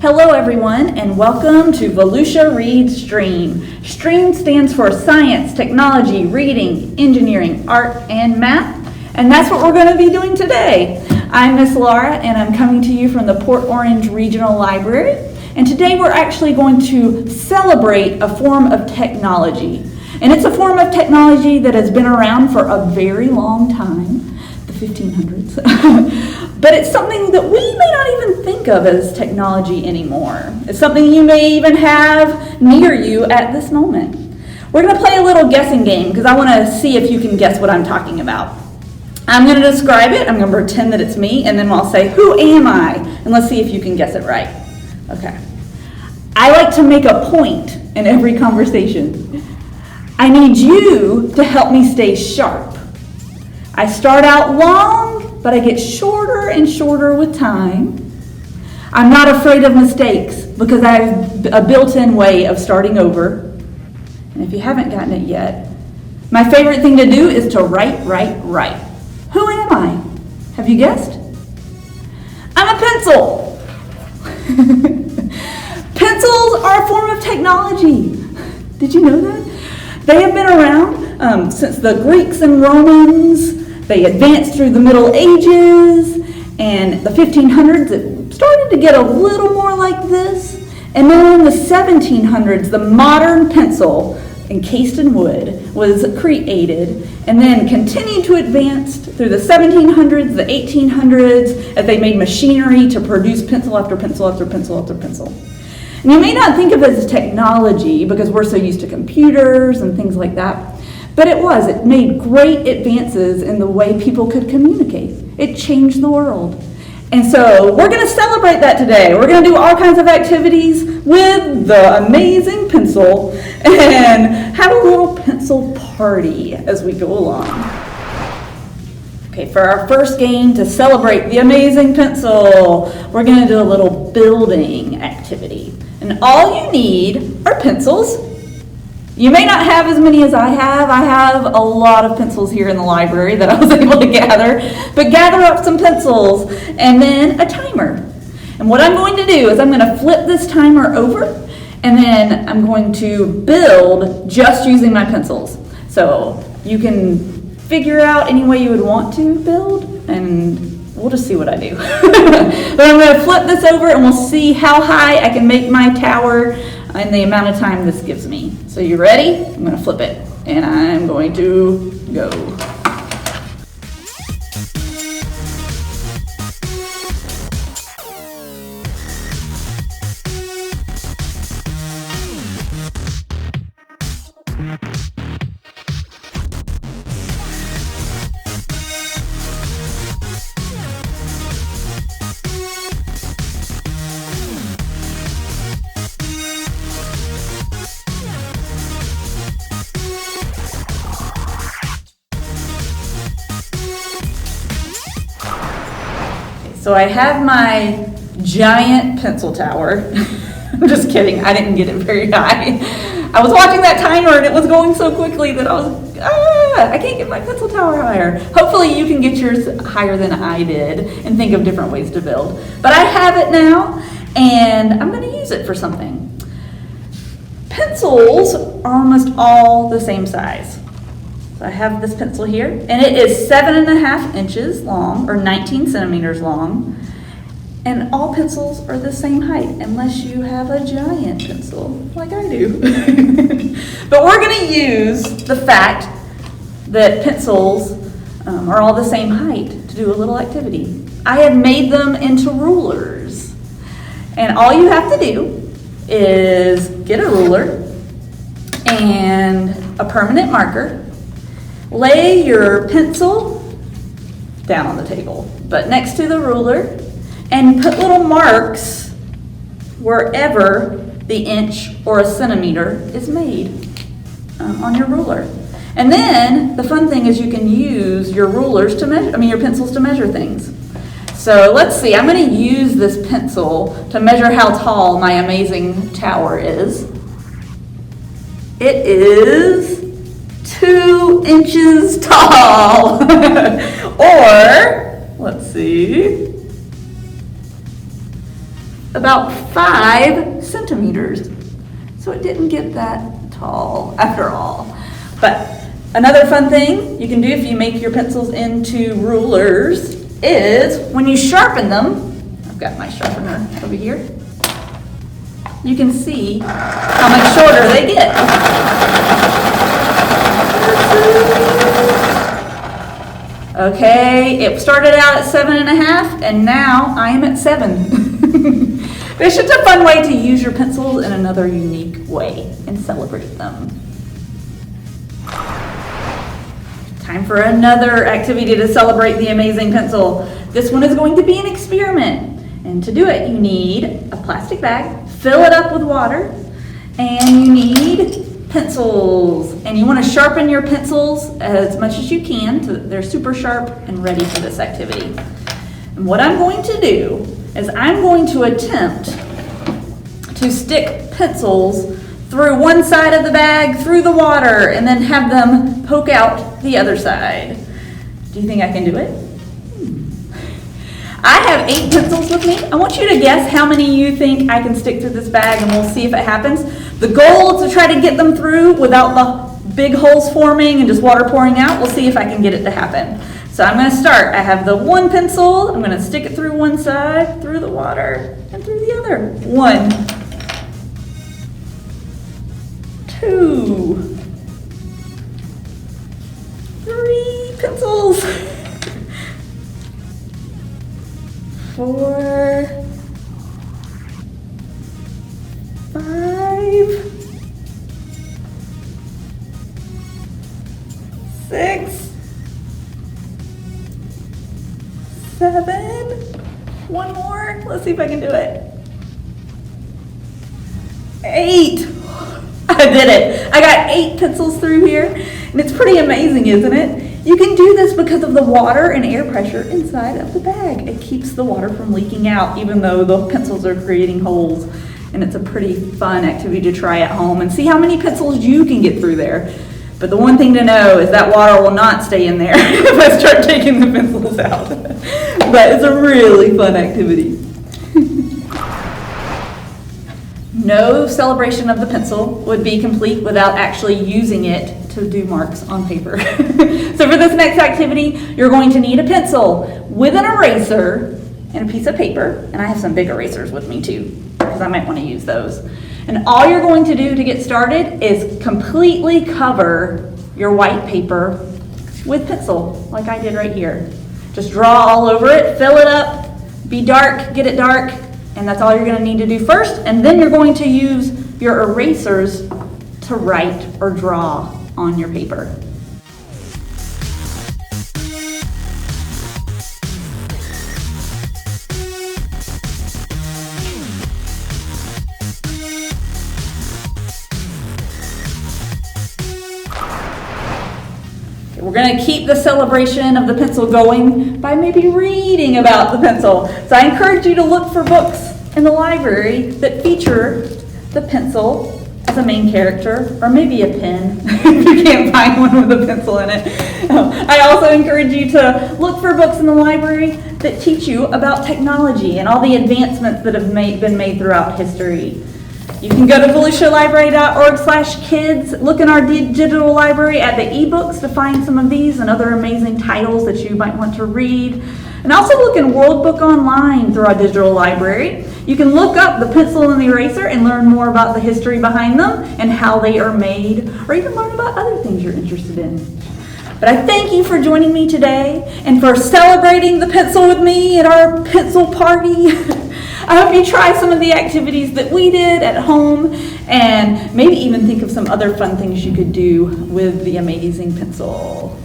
Hello everyone and welcome to Volusia Reads STREAM. STREAM stands for Science, Technology, Reading, Engineering, Art, and Math. And that's what we're going to be doing today. I'm Miss Laura and I'm coming to you from the Port Orange Regional Library. And today we're actually going to celebrate a form of technology. And it's a form of technology that has been around for a very long time, the 1500s. But it's something that we may not even think of as technology anymore. It's something you may even have near you at this moment. We're going to play a little guessing game because I want to see if you can guess what I'm talking about. I'm going to describe it, I'm going to pretend that it's me, and then I'll say, who am I? And let's see if you can guess it right. Okay. I like to make a point in every conversation. I need you to help me stay sharp. I start out long, but I get shorter and shorter with time. I'm not afraid of mistakes because I have a built-in way of starting over. And if you haven't gotten it yet, my favorite thing to do is to write. Who am I? Have you guessed? I'm a pencil. Pencils are a form of technology. Did you know that? They have been around since the Greeks and Romans. They advanced through the Middle Ages, and the 1500s, it started to get a little more like this. And then in the 1700s, the modern pencil, encased in wood, was created, and then continued to advance through the 1700s, the 1800s, as they made machinery to produce pencil after pencil after pencil after pencil. And you may not think of it as technology because we're so used to computers and things like that. But it made great advances in the way people could communicate. It changed the world. And so we're going to celebrate that today. We're going to do all kinds of activities with the amazing pencil and have a little pencil party as we go along. Okay, for our first game to celebrate the amazing pencil, we're going to do a little building activity. And all you need are pencils. You may not have as many as I have. I have a lot of pencils here in the library that I was able to gather. But gather up some pencils and then a timer. And what I'm going to do is I'm going to flip this timer over and then I'm going to build just using my pencils. So you can figure out any way you would want to build and we'll just see what I do. But I'm going to flip this over and we'll see how high I can make my tower in the amount of time this gives me. So you ready? I'm going to flip it and I'm going to go. So I have my giant pencil tower. I'm just kidding, I didn't get it very high. I was watching that timer and it was going so quickly that I can't get my pencil tower higher. Hopefully you can get yours higher than I did and think of different ways to build. But I have it now and I'm going to use it for something. Pencils are almost all the same size. So I have this pencil here, and it is 7.5 inches long, or 19 centimeters long, and all pencils are the same height, unless you have a giant pencil, like I do. But we're going to use the fact that pencils are all the same height to do a little activity. I have made them into rulers, and all you have to do is get a ruler and a permanent marker. Lay your pencil down on the table, but next to the ruler, and put little marks wherever the inch or a centimeter is made on your ruler. And then the fun thing is you can use your rulers to measure, your pencils to measure things. So let's see, I'm going to use this pencil to measure how tall my amazing tower is. It is 2 inches tall. Or, let's see, about 5 centimeters. So it didn't get that tall after all. But another fun thing you can do if you make your pencils into rulers is when you sharpen them, I've got my sharpener over here, you can see how much shorter they get. Okay, it started out at 7.5 and now I am at 7. But it's just a fun way to use your pencils in another unique way and celebrate them. Time for another activity to celebrate the amazing pencil. This one is going to be an experiment. And to do it, you need a plastic bag, fill it up with water, and you need pencils. And you want to sharpen your pencils as much as you can so that they're super sharp and ready for this activity. And what I'm going to do is I'm going to attempt to stick pencils through one side of the bag, through the water, and then have them poke out the other side. Do you think I can do it? I have 8 pencils with me. I want you to guess how many you think I can stick through this bag, and we'll see if it happens. The goal is to try to get them through without the big holes forming and just water pouring out. We'll see if I can get it to happen. So I'm going to start. I have the 1 pencil. I'm going to stick it through one side, through the water, and through the other. 1, 2, 3 pencils. 4, 5, 6, 7. One more. Let's see if I can do it. 8. I did it. I got 8 pencils through here, and it's pretty amazing, isn't it? You can do this because of the water and air pressure inside of the bag. It keeps the water from leaking out, even though the pencils are creating holes. And it's a pretty fun activity to try at home and see how many pencils you can get through there. But the one thing to know is that water will not stay in there if I start taking the pencils out. But it's a really fun activity. No celebration of the pencil would be complete without actually using it to do marks on paper. So for this next activity, you're going to need a pencil with an eraser and a piece of paper. And I have some big erasers with me too, because I might want to use those. And all you're going to do to get started is completely cover your white paper with pencil, like I did right here. Just draw all over it, fill it up, be dark, get it dark, and that's all you're going to need to do first. And then you're going to use your erasers to write or draw on your paper. We're going to keep the celebration of the pencil going by maybe reading about the pencil. So I encourage you to look for books in the library that feature the pencil as a main character, or maybe a pen if you can't find one with a pencil in it. I also encourage you to look for books in the library that teach you about technology and all the advancements that have been made throughout history. You can go to volusialibrary.org/kids, look in our digital library at the ebooks to find some of these and other amazing titles that you might want to read. And also look in World Book Online through our digital library. You can look up the pencil and the eraser and learn more about the history behind them and how they are made, or even learn about other things you're interested in. But I thank you for joining me today and for celebrating the pencil with me at our pencil party. I hope you try some of the activities that we did at home and maybe even think of some other fun things you could do with the amazing pencil.